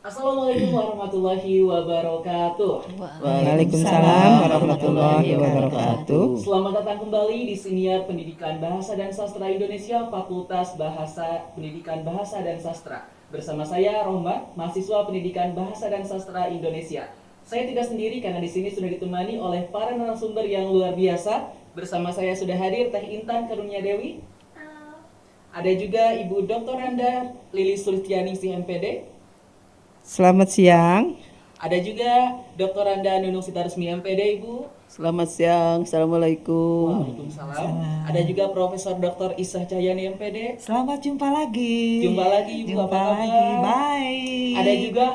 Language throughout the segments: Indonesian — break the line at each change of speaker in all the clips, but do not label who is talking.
Assalamualaikum warahmatullahi wabarakatuh.
Waalaikumsalam warahmatullahi wabarakatuh.
Selamat datang kembali di Siniar Pendidikan Bahasa dan Sastra Indonesia Fakultas Bahasa Pendidikan Bahasa dan Sastra. Bersama saya Rohmat, mahasiswa Pendidikan Bahasa dan Sastra Indonesia. Saya tidak sendiri karena di sini sudah ditemani oleh para narasumber yang luar biasa. Bersama saya sudah hadir Teh Intan Karunia Dewi. Ada juga Ibu Dr. Anda Lilis Sulistiani MPD.
Selamat siang.
Ada juga Dr. Anda Nunung Sitaresmi MPD, Ibu.
Selamat siang, Assalamualaikum.
Waalaikumsalam. Ada juga Profesor Dr. Isah Cahyani MPD.
Selamat jumpa lagi.
Jumpa lagi, Ibu.
Jumpa
Apa kabar?
lagi. Baik.
Ada juga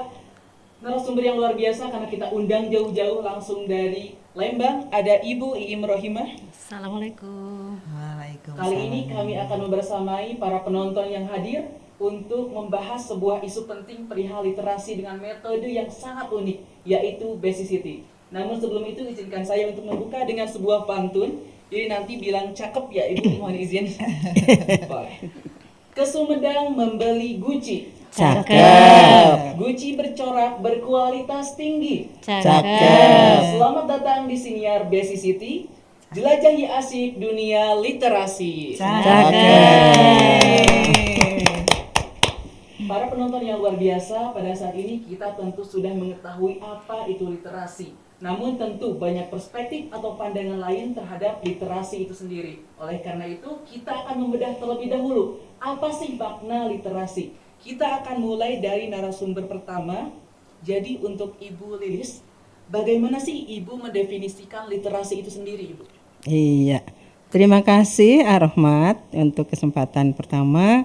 narasumber yang luar biasa karena kita undang jauh-jauh langsung dari Lembang. Ada Ibu Iim Rohimah.
Assalamualaikum.
Waalaikumsalam.
Kali ini kami akan membersamai para penonton yang hadir untuk membahas sebuah isu penting perihal literasi dengan metode yang sangat unik, yaitu Basicity. Namun sebelum itu izinkan saya untuk membuka dengan sebuah pantun. Jadi nanti bilang cakep ya Ibu, mohon izin. Boleh. Ke Sumedang membeli Gucci.
Cakep.
Gucci bercorak berkualitas tinggi.
Cakep.
Selamat datang di Siniar Basicity. Jelajahi asik dunia literasi. Para penonton yang luar biasa, pada saat ini kita tentu sudah mengetahui apa itu literasi. Namun tentu banyak perspektif atau pandangan lain terhadap literasi itu sendiri. Oleh karena itu, kita akan membedah terlebih dahulu apa sih makna literasi. Kita akan mulai dari narasumber pertama. Jadi untuk Ibu Lilis, bagaimana sih Ibu mendefinisikan literasi itu sendiri, Ibu?
Iya. Terima kasih Ar-Rahmat untuk kesempatan pertama.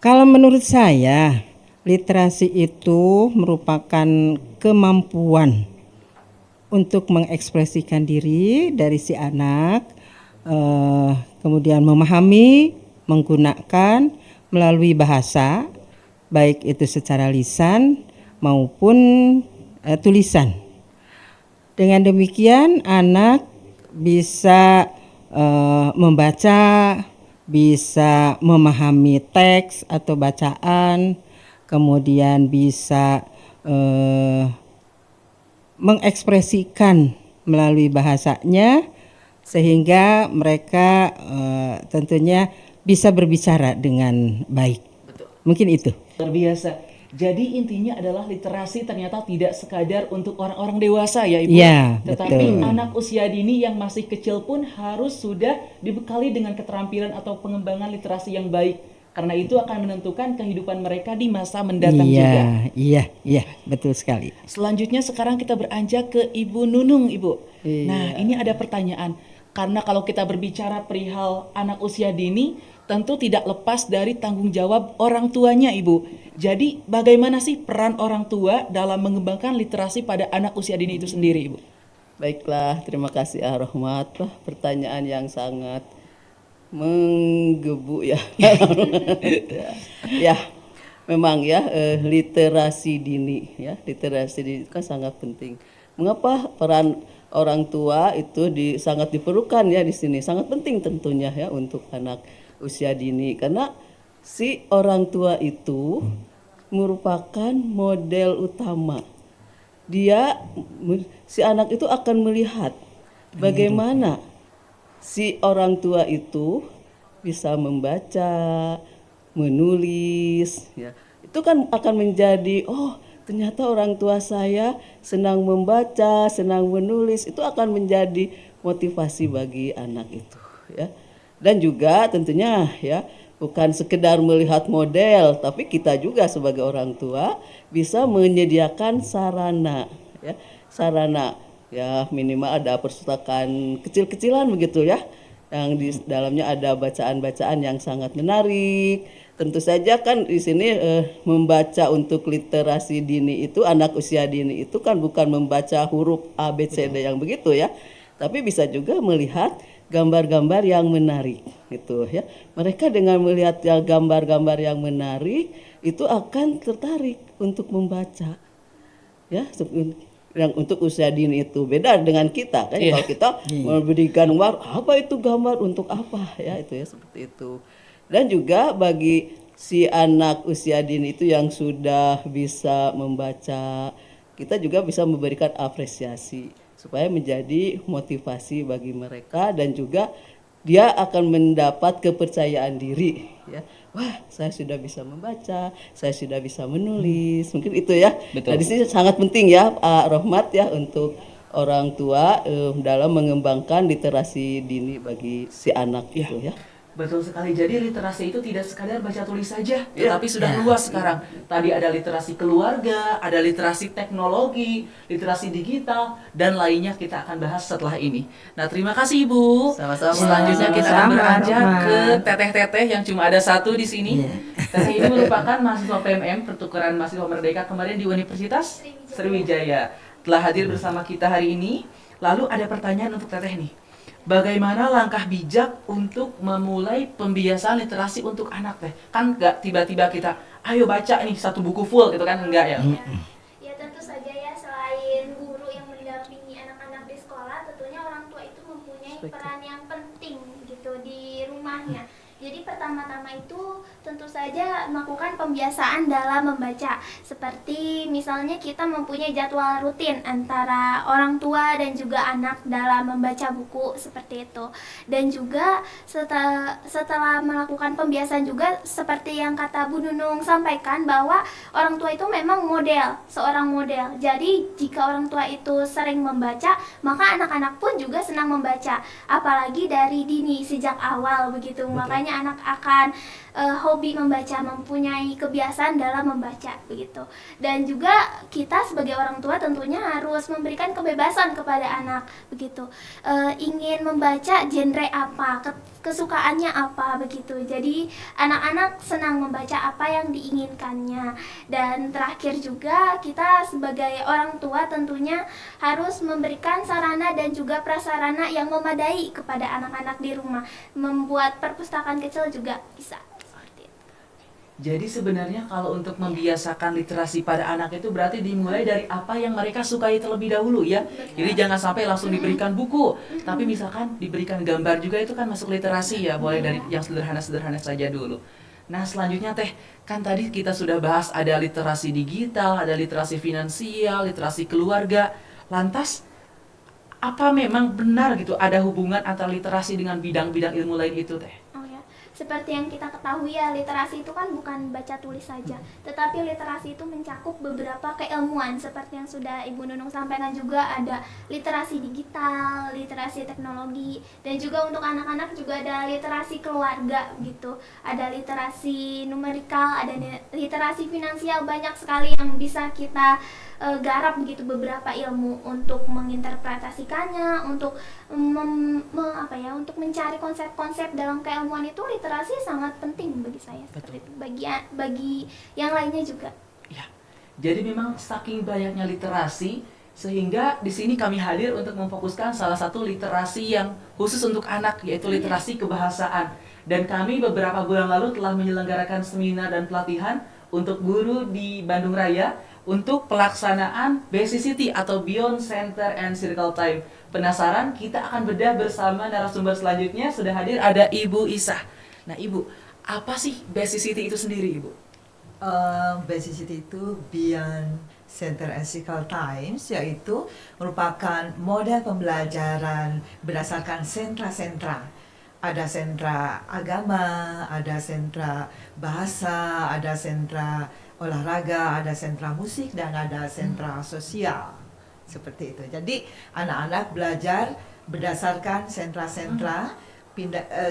Kalau menurut saya, literasi itu merupakan kemampuan untuk mengekspresikan diri dari si anak, kemudian memahami, menggunakan melalui bahasa, baik itu secara lisan maupun tulisan. Dengan demikian anak bisa membaca, bisa memahami teks atau bacaan, kemudian bisa mengekspresikan melalui bahasanya sehingga mereka tentunya bisa berbicara dengan baik.
Betul.
Mungkin itu.
Luar biasa. Jadi intinya adalah literasi ternyata tidak sekadar untuk orang-orang dewasa ya Ibu.
Ya,
tetapi
betul.
anak usia dini yang masih kecil pun harus sudah dibekali dengan keterampilan atau pengembangan literasi yang baik. Karena itu akan menentukan kehidupan mereka di masa mendatang juga.
Iya, betul sekali.
Selanjutnya sekarang kita beranjak ke Ibu Nunung, Ibu.
Iya.
Nah, ini ada pertanyaan. Karena kalau kita berbicara perihal anak usia dini, tentu tidak lepas dari tanggung jawab orang tuanya, Ibu. Jadi, bagaimana sih peran orang tua dalam mengembangkan literasi pada anak usia dini itu sendiri, Ibu?
Baiklah, terima kasih Ar-Rahmat. Wah, pertanyaan yang sangat menggebu ya. Ya, memang ya literasi dini ya, literasi dini itu kan sangat penting. Mengapa peran orang tua itu sangat diperlukan ya di sini? Sangat penting tentunya ya untuk anak usia dini karena si orang tua itu merupakan model utama. Si anak itu akan melihat bagaimana si orang tua itu bisa membaca, menulis, ya. Itu kan akan menjadi, oh ternyata orang tua saya senang membaca, senang menulis, itu akan menjadi motivasi bagi anak itu, ya. Dan juga tentunya ya bukan sekedar melihat model, tapi kita juga sebagai orang tua bisa menyediakan sarana, ya, sarana. Ya minimal ada perpustakaan kecil-kecilan begitu ya, yang di dalamnya ada bacaan-bacaan yang sangat menarik. Tentu saja kan di sini membaca untuk literasi dini itu anak usia dini itu kan bukan membaca huruf A B C D yang begitu ya, tapi bisa juga melihat gambar-gambar yang menarik gitu ya. Mereka dengan melihat gambar-gambar yang menarik itu akan tertarik untuk membaca ya. Yang untuk usia dini itu beda dengan kita kan. Kalau kita memberi gambar apa itu gambar untuk apa ya, itu ya seperti itu. Dan juga bagi si anak usia dini itu yang sudah bisa membaca, kita juga bisa memberikan apresiasi supaya menjadi motivasi bagi mereka dan juga dia akan mendapat kepercayaan diri ya. Wah, saya sudah bisa membaca, saya sudah bisa menulis. Mungkin itu ya.
Betul.
Nah, di sini sangat penting ya Pak Rohmat ya untuk orang tua dalam mengembangkan literasi dini bagi si anak itu ya.
Betul sekali. Jadi literasi itu tidak sekadar baca tulis saja, tetapi sudah luas sekarang. Tadi ada literasi keluarga, ada literasi teknologi, literasi digital, dan lainnya kita akan bahas setelah ini. Nah, terima kasih Ibu.
Sama-sama.
Selanjutnya kita akan
Sama-sama,
beranjak
Rohmat.
ke teteh-teteh yang cuma ada satu di sini. Teteh ini merupakan mahasiswa PMM, Pertukaran Mahasiswa Merdeka kemarin di Universitas Sriwijaya. Telah hadir bersama kita hari ini. Lalu ada pertanyaan untuk teteh nih. Bagaimana langkah bijak untuk memulai pembiasaan literasi untuk anak teh? Kan nggak tiba-tiba kita, ayo baca nih satu buku full gitu kan, enggak ya?
Ya tentu saja ya, selain guru yang mendampingi anak-anak di sekolah, tentunya orang tua itu mempunyai peran yang penting gitu di rumahnya. Jadi pertama-tama itu tentu saja melakukan pembiasaan dalam membaca. Seperti misalnya kita mempunyai jadwal rutin antara orang tua dan juga anak dalam membaca buku seperti itu. Dan juga setelah melakukan pembiasaan juga seperti yang kata Bu Nunung sampaikan bahwa orang tua itu memang seorang model. Jadi jika orang tua itu sering membaca, maka anak-anak pun juga senang membaca. Apalagi dari dini sejak awal begitu. Makanya anak akan hobi membaca, mempunyai kebiasaan dalam membaca begitu. Dan juga kita sebagai orang tua tentunya harus memberikan kebebasan kepada anak begitu. Ingin membaca genre apa, kesukaannya apa begitu. Jadi anak-anak senang membaca apa yang diinginkannya. Dan terakhir juga kita sebagai orang tua tentunya harus memberikan sarana dan juga prasarana yang memadai kepada anak-anak di rumah. Membuat perpustakaan kecil juga bisa.
Jadi sebenarnya kalau untuk membiasakan literasi pada anak itu berarti dimulai dari apa yang mereka sukai terlebih dahulu ya. Jadi jangan sampai langsung diberikan buku, tapi misalkan diberikan gambar juga, itu kan masuk literasi ya. Boleh dari yang sederhana-sederhana saja dulu. Nah, selanjutnya teh, kan tadi kita sudah bahas ada literasi digital, ada literasi finansial, literasi keluarga. Lantas apa memang benar gitu ada hubungan antara literasi dengan bidang-bidang ilmu lain itu teh?
Seperti yang kita ketahui ya, literasi itu kan bukan baca tulis saja, tetapi literasi itu mencakup beberapa keilmuan seperti yang sudah Ibu Nunung sampaikan. Juga ada literasi digital, literasi teknologi, dan juga untuk anak-anak juga ada literasi keluarga gitu. Ada literasi numerikal, ada literasi finansial, banyak sekali yang bisa kita garap begitu, beberapa ilmu untuk menginterpretasikannya, untuk untuk mencari konsep-konsep dalam keilmuan itu. Literasi sangat penting bagi saya. Seperti itu. Bagi yang lainnya juga.
Ya. Jadi memang saking banyaknya literasi sehingga di sini kami hadir untuk memfokuskan salah satu literasi yang khusus untuk anak, yaitu literasi kebahasaan. Dan kami beberapa bulan lalu telah menyelenggarakan seminar dan pelatihan untuk guru di Bandung Raya untuk pelaksanaan BCCT atau Beyond Center and Circle Time. Penasaran? Kita akan bedah bersama narasumber selanjutnya. Sudah hadir ada Ibu Isah. Nah Ibu, apa sih BCCT itu sendiri Ibu?
BCCT itu Beyond Center and Circle Times, yaitu merupakan model pembelajaran berdasarkan sentra-sentra. Ada sentra agama, ada sentra bahasa, ada sentra olahraga, ada sentra musik, dan ada sentra sosial. Seperti itu. Jadi anak-anak belajar berdasarkan sentra-sentra,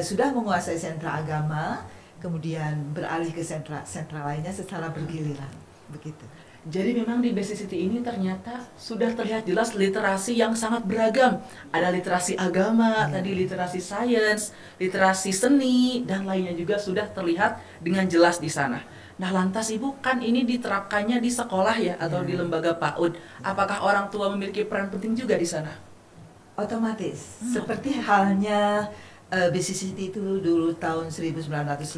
sudah menguasai sentra agama, kemudian beralih ke sentra lainnya secara bergiliran. Begitu.
Jadi memang di BCCT ini ternyata sudah terlihat jelas literasi yang sangat beragam. Ada literasi agama, tadi literasi sains, literasi seni, dan lainnya juga sudah terlihat dengan jelas di sana. Nah lantas Ibu, kan ini diterapkannya di sekolah ya, atau di lembaga PAUD. Apakah orang tua memiliki peran penting juga di sana?
Otomatis, seperti halnya BCCT itu dulu tahun 1905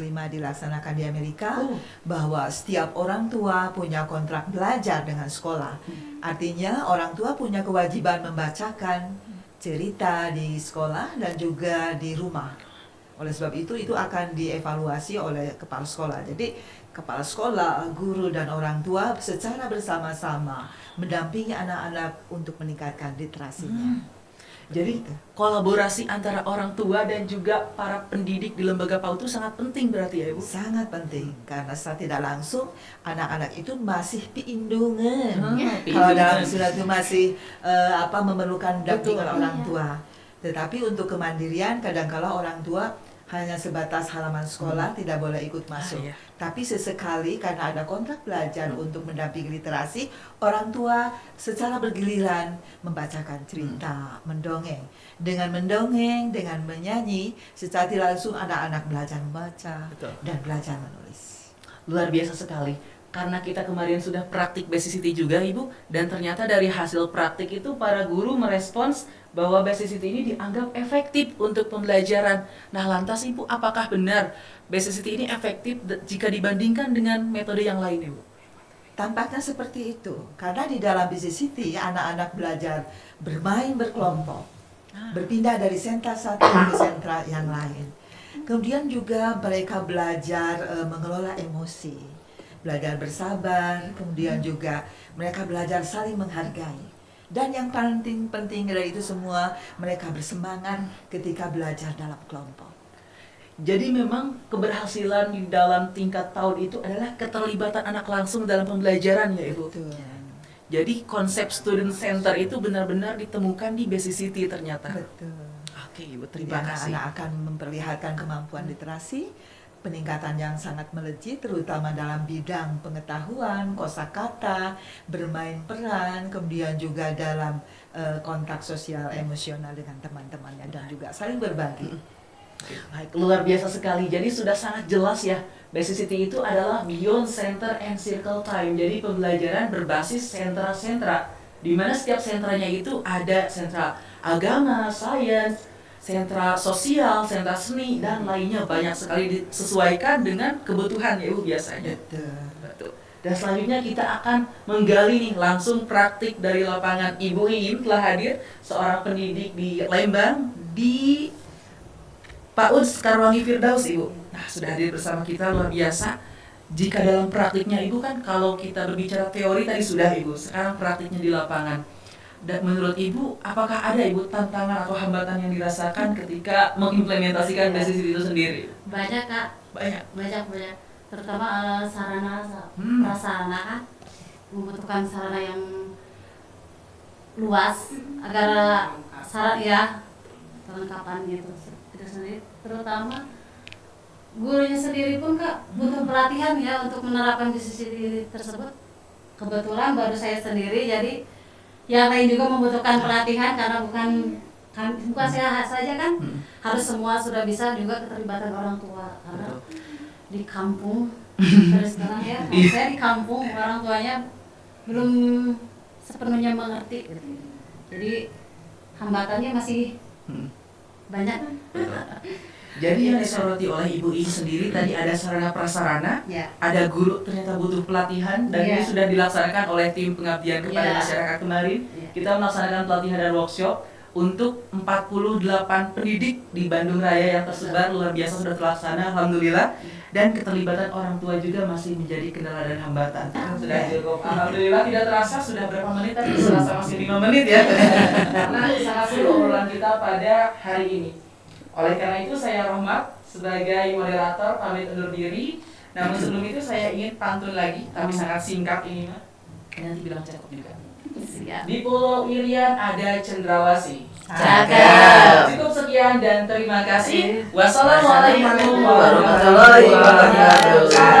dilaksanakan di Amerika, bahwa setiap orang tua punya kontrak belajar dengan sekolah. Artinya orang tua punya kewajiban membacakan cerita di sekolah dan juga di rumah. Oleh sebab itu akan dievaluasi oleh kepala sekolah. Jadi kepala sekolah, guru dan orang tua secara bersama-sama mendampingi anak-anak untuk meningkatkan literasinya.
Jadi kolaborasi antara orang tua dan juga para pendidik di lembaga PAUD itu sangat penting berarti ya Ibu?
Sangat penting karena secara tidak langsung anak-anak itu masih piindungan. Kalau dalam surat itu masih memerlukan dampingan orang tua. Tetapi untuk kemandirian kadang-kala orang tua hanya sebatas halaman sekolah tidak boleh ikut masuk.
Iya.
Tapi sesekali karena ada kontrak belajar untuk mendampingi literasi, orang tua secara bergiliran membacakan cerita, mendongeng. Dengan mendongeng, dengan menyanyi, secara tidak langsung anak-anak belajar membaca
Betul.
dan belajar menulis.
Luar biasa sekali. Karena kita kemarin sudah praktik BCCT juga Ibu, dan ternyata dari hasil praktik itu para guru merespons bahwa BCCT ini dianggap efektif untuk pembelajaran. Nah lantas Ibu, apakah benar BCCT ini efektif jika dibandingkan dengan metode yang lain Ibu?
Tampaknya seperti itu, karena di dalam BCCT anak-anak belajar bermain berkelompok, berpindah dari sentra satu ke sentra yang lain. Kemudian juga mereka belajar mengelola emosi, belajar bersabar, kemudian juga mereka belajar saling menghargai. Dan yang paling penting dari itu semua, mereka bersemangat ketika belajar dalam kelompok.
Jadi memang keberhasilan di dalam tingkat tahun itu adalah keterlibatan anak langsung dalam pembelajaran ya Ibu?
Betul.
Jadi konsep student center itu benar-benar ditemukan di BCCT ternyata.
Betul.
Oke Ibu,
Di
terima
mana
kasih.
anak akan memperlihatkan kemampuan literasi, peningkatan yang sangat melejit terutama dalam bidang pengetahuan, kosakata, bermain peran, kemudian juga dalam kontak sosial emosional dengan teman-temannya dan juga saling berbagi.
Baik, luar biasa sekali. Jadi sudah sangat jelas ya, BCCT itu adalah Beyond Center and Circle Time. Jadi pembelajaran berbasis sentra-sentra, di mana setiap sentranya itu ada sentra agama, sains, sentra sosial, sentra seni, dan lainnya banyak sekali disesuaikan dengan kebutuhan ya Ibu biasanya. Betul. Dan selanjutnya kita akan menggali nih langsung praktik dari lapangan. Ibu Iin telah hadir, seorang pendidik di Lembang, di PAUD Sekarwangi Firdaus Ibu. Nah sudah hadir bersama kita, luar biasa. Jika dalam praktiknya Ibu kan kalau kita berbicara teori tadi sudah Ibu, sekarang praktiknya di lapangan. Dan menurut Ibu, apakah ada Ibu tantangan atau hambatan yang dirasakan ketika mengimplementasikan BCCT itu sendiri?
Banyak Kak,
Banyak.
banyak terutama sarana prasarana kan membutuhkan sarana yang luas agar kelengkapan gitu itu sendiri, terutama gurunya sendiri pun Kak butuh pelatihan ya untuk menerapkan BCCT tersebut. Kebetulan baru saya sendiri, jadi yang lain juga membutuhkan pelatihan karena bukan saya saja kan, harus semua sudah bisa, juga keterlibatan orang tua karena di kampung terus terang ya, saya di kampung orang tuanya belum sepenuhnya mengerti gitu. Jadi hambatannya masih banyak.
Jadi yang disoroti oleh Ibu I sendiri tadi ada sarana prasarana,
Ya.
ada guru ternyata butuh pelatihan, dan ini sudah dilaksanakan oleh tim pengabdian kepada masyarakat kemarin. Kita melaksanakan pelatihan dan workshop untuk 48 pendidik di Bandung Raya yang tersebar, luar biasa sudah terlaksana, alhamdulillah. Dan keterlibatan orang tua juga masih menjadi kendala dan hambatan. Sudah cukup, alhamdulillah. Tidak terasa sudah berapa menit tadi, serasa masih 5 menit ya. Karena sangat seru obrolan kita pada hari ini. Oleh karena itu saya Rohmat sebagai moderator pamit undur diri. Namun sebelum itu saya ingin pantun lagi, tapi sangat singkat ini mah. Nanti bilang cakep juga.
Siap.
Di Pulau Irian ada cendrawasih.
Cakep.
Cukup sekian dan terima kasih. Wassalamualaikum
Warahmatullahi wabarakatuh.